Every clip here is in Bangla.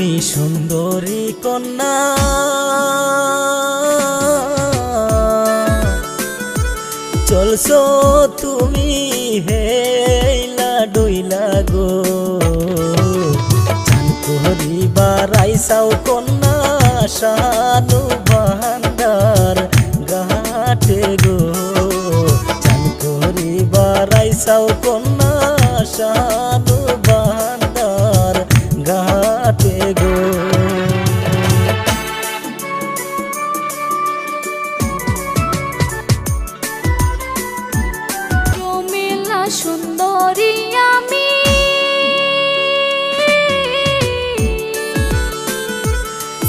তুমি সুন্দরী কন্যা চলছো তুমি হেইলা ডইলা গো চান করিবার আইসাও কন্যা শানু ভান্ডার ঘাটে গো চান করিবার আইসাও কন্যা শানু ভান্ডার ঘাটে গো সুন্দরী আমি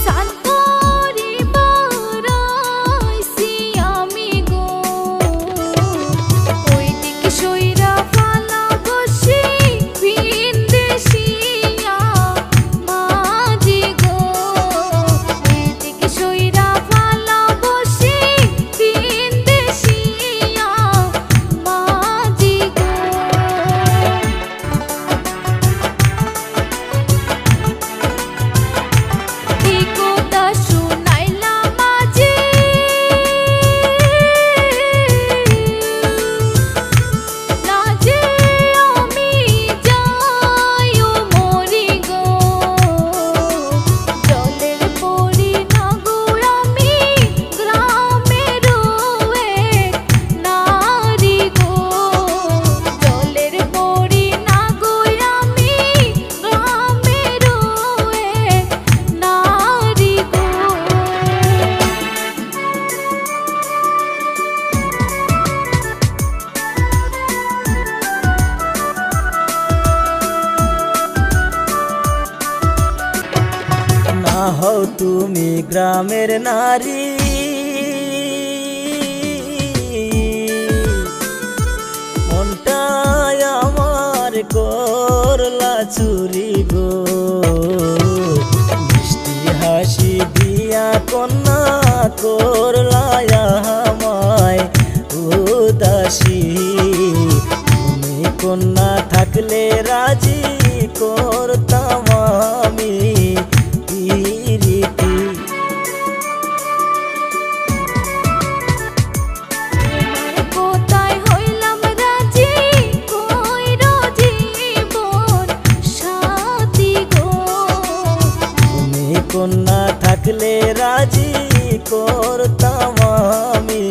সান্তরি বারাইছি আমি গো ওই দিকে সইরা ফালা বসি ভিনদেশিয়া মাঝি গো ওই দিকে সইরা ফালা বসি ভিনদেশিয়া মাঝি গো হও তুমি গ্রামের নারী মনটায় আমার করলা চুরি গো মিষ্টি হাসি দিয়া কন্যা করলা আমায় উদাসী তুমি কন্যা থাকলে রাজি করতাম আমি কন্যা থাকলে রাজি করতাম আমি।